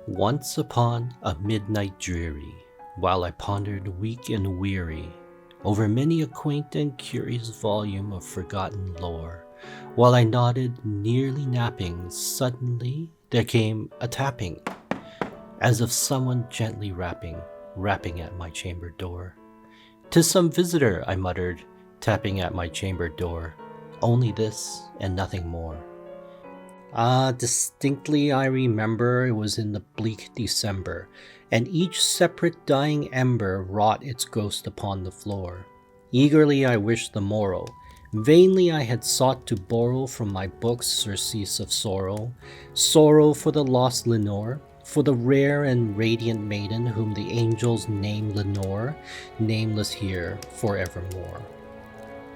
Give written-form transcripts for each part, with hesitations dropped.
Once upon a midnight dreary, while I pondered weak and weary over many a quaint and curious volume of forgotten lore, while I nodded, nearly napping, suddenly there came a tapping, as of someone gently rapping at my chamber door. "'Tis some visitor," I muttered, tapping at my chamber door. Only this and nothing more. Distinctly I remember it was in the bleak December, and each separate dying ember wrought its ghost upon the floor. Eagerly I wished the morrow. Vainly I had sought to borrow from my books surcease of sorrow, sorrow for the lost Lenore, for the rare and radiant maiden whom the angels name Lenore, nameless here forevermore.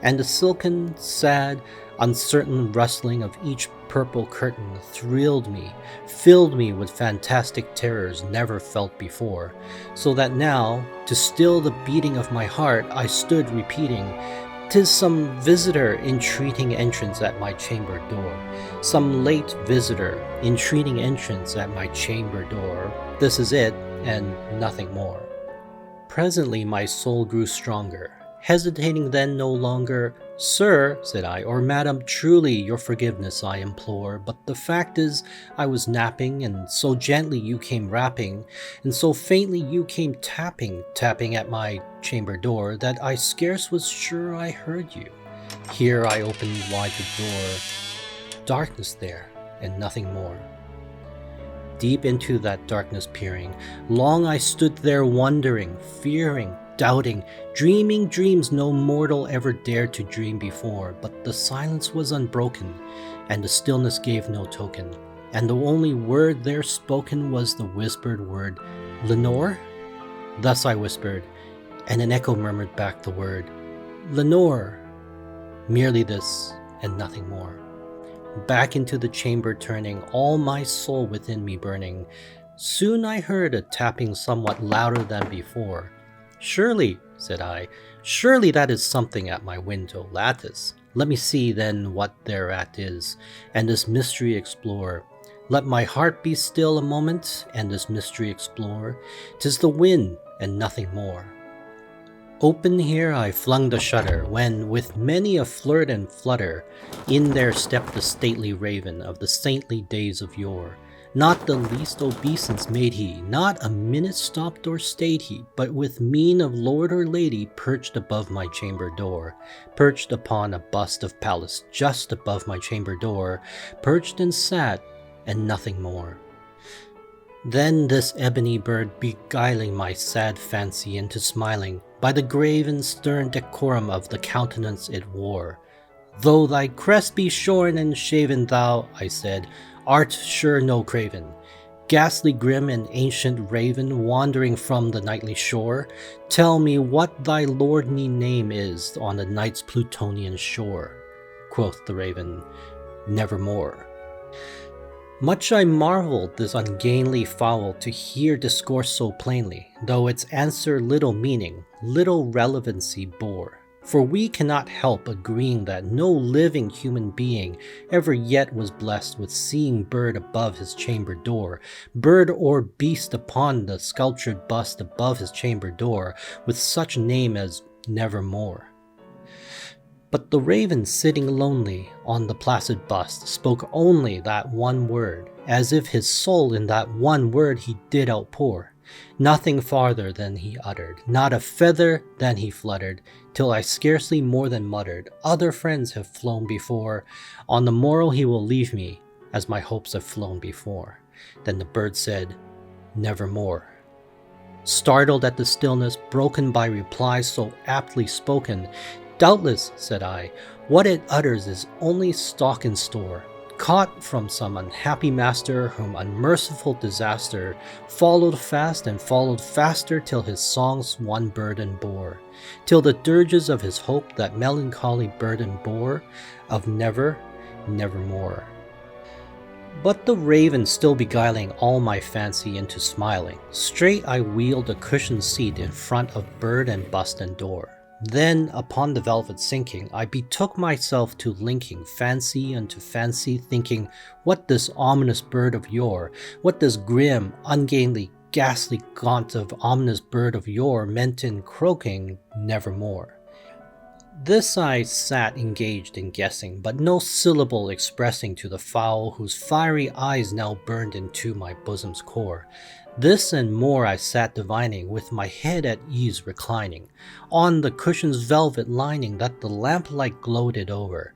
And the silken, sad, uncertain rustling of each purple curtain thrilled me, filled me with fantastic terrors never felt before, so that now, to still the beating of my heart, I stood repeating, "'Tis some visitor entreating entrance at my chamber door, some late visitor entreating entrance at my chamber door. This is it, and nothing more." Presently my soul grew stronger. Hesitating then no longer, "Sir," said I, "or Madam, truly your forgiveness I implore, but the fact is I was napping, and so gently you came rapping, and so faintly you came tapping at my chamber door, that I scarce was sure I heard you." Here I opened wide the door. Darkness there, and nothing more. Deep into that darkness peering, long I stood there wondering, fearing, doubting, dreaming dreams no mortal ever dared to dream before, but the silence was unbroken, and the stillness gave no token, and the only word there spoken was the whispered word, "Lenore?" Thus I whispered, and an echo murmured back the word, "Lenore." Merely this, and nothing more. Back into the chamber turning, all my soul within me burning, soon I heard a tapping somewhat louder than before. "Surely," said I, "surely that is something at my window lattice. Let me see then what thereat is, and this mystery explore. Let my heart be still a moment, and this mystery explore. 'Tis the wind, and nothing more." Open here I flung the shutter, when, with many a flirt and flutter, in there stepped the stately raven of the saintly days of yore. Not the least obeisance made he, not a minute stopped or stayed he, but with mien of lord or lady perched above my chamber door, perched upon a bust of Pallas just above my chamber door, perched and sat, and nothing more. Then this ebony bird beguiling my sad fancy into smiling, by the grave and stern decorum of the countenance it wore. "Though thy crest be shorn and shaven, thou," I said, "art sure no craven, ghastly grim and ancient raven, wandering from the nightly shore. Tell me what thy lordly name is on the night's Plutonian shore." Quoth the raven, "Nevermore." Much I marveled this ungainly fowl to hear discourse so plainly, though its answer little meaning, little relevancy bore. For we cannot help agreeing that no living human being ever yet was blessed with seeing bird above his chamber door, bird or beast upon the sculptured bust above his chamber door, with such name as Nevermore. But the raven sitting lonely on the placid bust spoke only that one word, as if his soul in that one word he did outpour. Nothing farther than he uttered, not a feather than he fluttered, till I scarcely more than muttered, "Other friends have flown before, on the morrow he will leave me, as my hopes have flown before." Then the bird said, "Nevermore." Startled at the stillness, broken by replies so aptly spoken, "Doubtless," said I, "what it utters is only stock in store, caught from some unhappy master whom unmerciful disaster followed fast and followed faster till his songs one burden bore, till the dirges of his hope that melancholy burden bore, of nevermore." But the raven still beguiling all my fancy into smiling, straight I wheeled a cushioned seat in front of bird and bust and door. Then, upon the velvet sinking, I betook myself to linking fancy unto fancy, thinking what this ominous bird of yore, what this grim, ungainly, ghastly gaunt of ominous bird of yore meant in croaking nevermore. This I sat engaged in guessing, but no syllable expressing to the fowl whose fiery eyes now burned into my bosom's core. This and more I sat divining, with my head at ease reclining, on the cushion's velvet lining that the lamplight gloated over,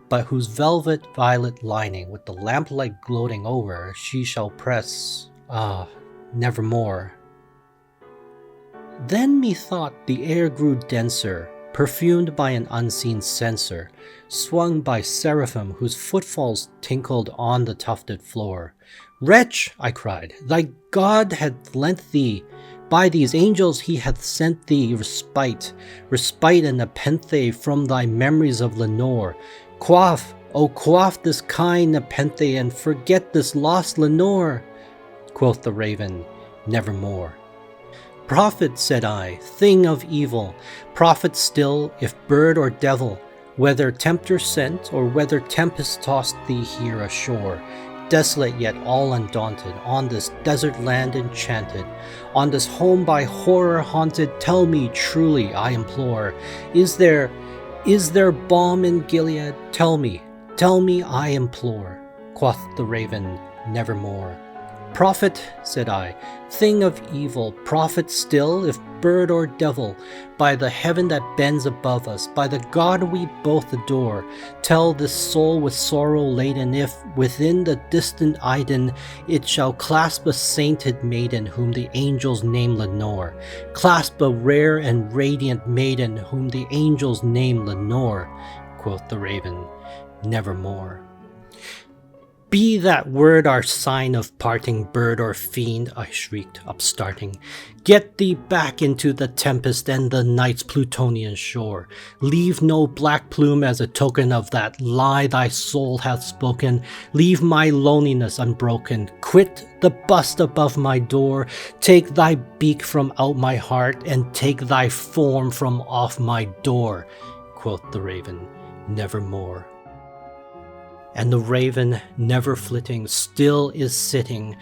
but whose velvet violet lining with the lamplight gloating over she shall press, nevermore. Then methought the air grew denser, perfumed by an unseen censer, swung by seraphim whose footfalls tinkled on the tufted floor. Wretch, I cried, thy God hath lent thee, by these angels he hath sent thee respite and nepenthe from thy memories of Lenore. Quaff, O quaff this kind nepenthe, and forget this lost Lenore. Quoth the raven, nevermore. Prophet, said I, thing of evil, prophet still, if bird or devil, whether tempter sent, or whether tempest tossed thee here ashore, desolate yet all undaunted, on this desert land enchanted, on this home by horror haunted, tell me truly, I implore, is there balm in Gilead? Tell me, I implore. Quoth the raven, nevermore. Prophet, said I, thing of evil, prophet still, if bird or devil, by the heaven that bends above us, by the God we both adore, tell this soul with sorrow laden if, within the distant Iden, it shall clasp a sainted maiden whom the angels name Lenore, clasp a rare and radiant maiden whom the angels name Lenore. Quoth the raven, nevermore. Be that word our sign of parting, bird or fiend, I shrieked, upstarting. Get thee back into the tempest and the night's Plutonian shore. Leave no black plume as a token of that lie thy soul hath spoken. Leave my loneliness unbroken. Quit the bust above my door. Take thy beak from out my heart, and take thy form from off my door. Quoth the raven, nevermore. And the raven, never flitting, still is sitting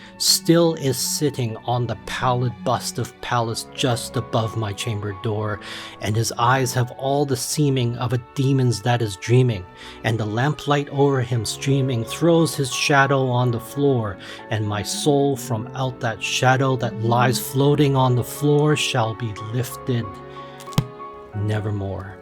on the pallid bust of Pallas just above my chamber door, and his eyes have all the seeming of a demon's that is dreaming, and the lamplight o'er him streaming throws his shadow on the floor, and my soul from out that shadow that lies floating on the floor shall be lifted nevermore.